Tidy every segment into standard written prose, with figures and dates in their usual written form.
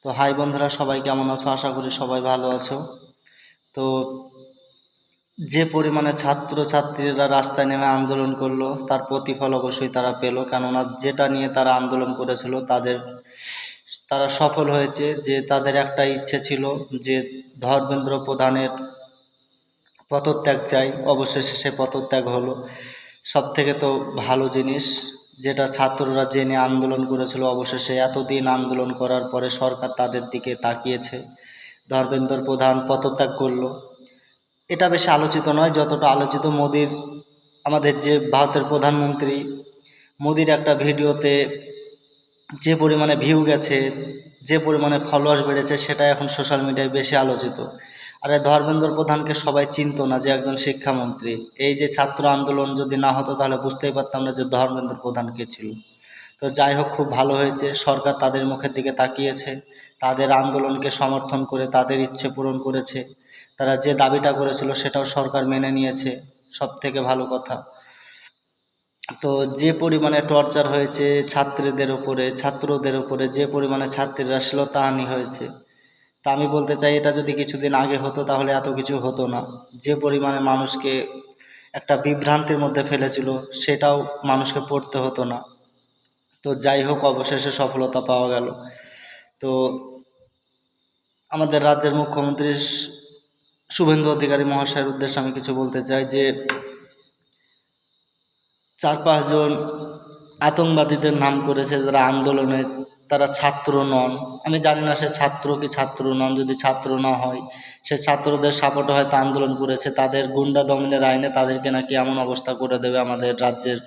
তো হাই বন্ধুরা, সবাই কেমন আছো? আশা করি সবাই ভালো আছো। তো যে পরিমাণে ছাত্রছাত্রীরা রাস্তায় নেমে আন্দোলন করলো তার প্রতিফল অবশ্যই তারা পেল, কেননা যেটা নিয়ে তারা আন্দোলন করেছিল তারা সফল হয়েছে। যে তাদের একটা ইচ্ছে ছিল যে ধর্মেন্দ্র প্রধানের পদত্যাগ চাই, অবশেষে সে পদত্যাগ হলো। সব থেকে তো ভালো জিনিস, যেটা ছাত্ররা জেনে আন্দোলন করেছিল, অবশেষে এতদিন আন্দোলন করার পরে সরকার তাদের দিকে তাকিয়েছে, ধর্মেন্দ্র প্রধান পদত্যাগ করলো। এটা বেশি আলোচিত নয় যতটা আলোচিত আমাদের যে ভারতের প্রধানমন্ত্রী মোদির একটা ভিডিওতে যে পরিমাণে ভিউ গেছে, যে পরিমাণে ফলোয়ার্স বেড়েছে, সেটা এখন সোশ্যাল মিডিয়ায় বেশি আলোচিত। আর এই ধর্মেন্দ্র প্রধানকে সবাই চিনতো না যে একজন শিক্ষামন্ত্রী। এই যে ছাত্র আন্দোলন যদি না হতো তাহলে বুঝতেই পারতাম না যে ধর্মেন্দ্র প্রধান কে ছিল। তো যাই হোক, খুব ভালো হয়েছে, সরকার তাদের মুখের দিকে তাকিয়েছে, তাদের আন্দোলনকে সমর্থন করে তাদের ইচ্ছে পূরণ করেছে। তারা যে দাবিটা করেছিল সেটাও সরকার মেনে নিয়েছে, সব থেকে ভালো কথা। তো যে পরিমাণে টর্চার হয়েছে ছাত্রদের উপরে, যে পরিমাণে ছাত্রীরা শ্লীলতাহানি হয়েছে, তা আমি বলতে চাই এটা যদি কিছুদিন আগে হতো তাহলে এত কিছু হতো না। যে পরিমাণে মানুষকে একটা বিভ্রান্তির মধ্যে ফেলেছিল সেটাও মানুষকে পড়তে হতো না। তো যাই হোক, অবশেষে সফলতা পাওয়া গেল। তো আমাদের রাজ্যের মুখ্যমন্ত্রী শুভেন্দু অধিকারী মহাশয়ের উদ্দেশ্যে আমি কিছু বলতে চাই যে 4-5 জন আতঙ্কবাদীদের নাম করেছে যারা আন্দোলনে, তারা ছাত্র নন। আমি জানি না সে ছাত্র কি ছাত্র নন, যদি ছাত্র না হয় সে ছাত্রদের সাপোর্টে হয়তো আন্দোলন করেছে। তাদের গুন্ডা দমনের আইনে তাদেরকে নাকি এমন অবস্থা করে দেবে আমাদের রাজ্যের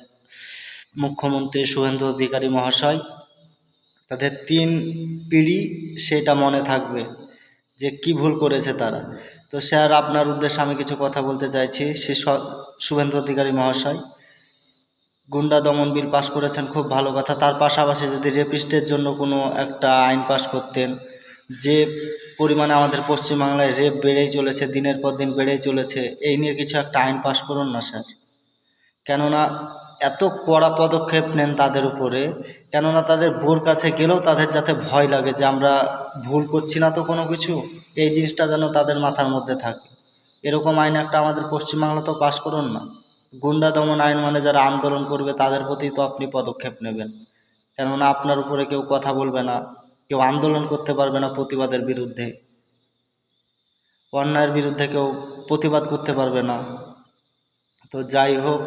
মুখ্যমন্ত্রী শুভেন্দু অধিকারী মহাশয়, তাদের 3 পিঢ়ি সেটা মনে থাকবে যে কি ভুল করেছে তারা। তো স্যার, আপনার উদ্দেশ্যে আমি কিছু কথা বলতে চাইছি। শুভেন্দু অধিকারী মহাশয় গুন্ডা দমন বিল পাশ করেছেন, খুব ভালো কথা। তার পাশাপাশি যদি রেপিস্টের জন্য কোনো একটা আইন পাশ করতেন, যে পরিমাণে আমাদের পশ্চিমবাংলায় রেপ বেড়েই চলেছে, দিনের পর দিন বেড়েই চলেছে, এই নিয়ে কিছু একটা আইন পাশ করুন না স্যার। কেননা এত কড়া পদক্ষেপ নেন তাদের উপরে, কেননা তাদের বোর কাছে গেলেও তাদের যাতে ভয় লাগে যে আমরা ভুল করছি না তো কোনো কিছু, এই জিনিসটা যেন তাদের মাথার মধ্যে থাকে। এরকম আইন একটা আমাদের পশ্চিমবাংলাতেও পাশ করুন না। গুন্ডা দমন আইন মানে যারা আন্দোলন করবে তাদের প্রতি তো আপনি পদক্ষেপ নেবেন, কেননা আপনার উপরে কেউ কথা বলবে না, কেউ আন্দোলন করতে পারবে না প্রতিবাদের বিরুদ্ধে, অন্যায়ের বিরুদ্ধে কেউ প্রতিবাদ করতে পারবে না। তো যাই হোক,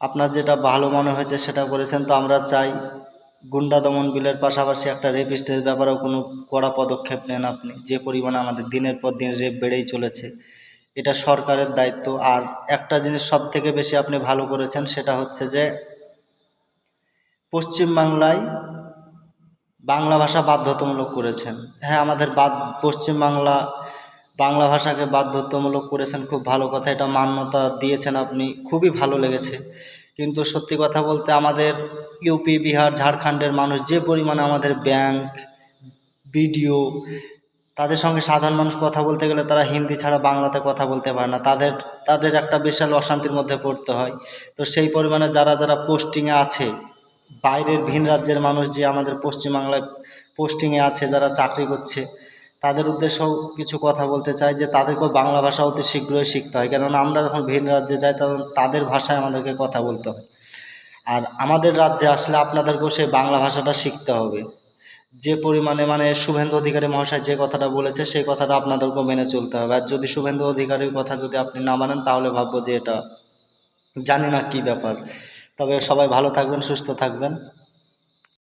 আপনার যেটা ভালো মনে হয়েছে সেটা করেছেন। তো আমরা চাই গুন্ডা দমন বিলের পাশাপাশি একটা রেপিস্টের ব্যাপারেও কোনো কড়া পদক্ষেপ নেন আপনি। যে পরিমাণে আমাদের দিনের পর দিন রেপ বেড়েই চলেছে, এটা সরকারের দায়িত্ব। আর একটা জিনিস সব থেকে বেশি আপনি ভালো করেছেন, সেটা হচ্ছে যে পশ্চিমবাংলায় বাংলা ভাষা বাধ্যতামূলক করেছেন। হ্যাঁ, আমাদের পশ্চিমবাংলা বাংলা ভাষাকে বাধ্যতামূলক করেছেন, খুব ভালো কথা। এটা মান্যতা দিয়েছেন আপনি, খুবই ভালো লেগেছে। কিন্তু সত্যি কথা বলতে আমাদের ইউপি, বিহার, ঝাড়খণ্ডের মানুষ যে পরিমাণে আমাদের ব্যাংক, বিডিও, তাদের সঙ্গে সাধারণ মানুষ কথা বলতে গেলে তারা হিন্দি ছাড়া বাংলাতে কথা বলতে পারে না, তাদের একটা বিশাল অশান্তির মধ্যে পড়তে হয়। তো সেই পরিমাণে যারা যারা পোস্টিংয়ে আছে, বাইরের ভিন রাজ্যের মানুষ যে আমাদের পশ্চিমবাংলায় পোস্টিংয়ে আছে, যারা চাকরি করছে, তাদের উদ্দেশ্যেও কিছু কথা বলতে চাই যে তাদেরকেও বাংলা ভাষা অতি শীঘ্রই শিখতে হয়, কেননা আমরা যখন ভিন রাজ্যে যাই তখন তাদের ভাষায় আমাদেরকে কথা বলতে হয়। আর আমাদের রাজ্যে আসলে আপনাদেরকেও সেই বাংলা ভাষাটা শিখতে হবে। যে পরিমাণে শুভেন্দু অধিকারী মহাশয় যে কথাটা বলেছে সেই কথাটা আপনাদেরকেও মেনে চলতে হবে। আর যদি শুভেন্দু অধিকারীর কথা যদি আপনি না মানেন তাহলে ভাববো যে এটা জানি না কি ব্যাপার। তবে সবাই ভালো থাকবেন, সুস্থ থাকবেন।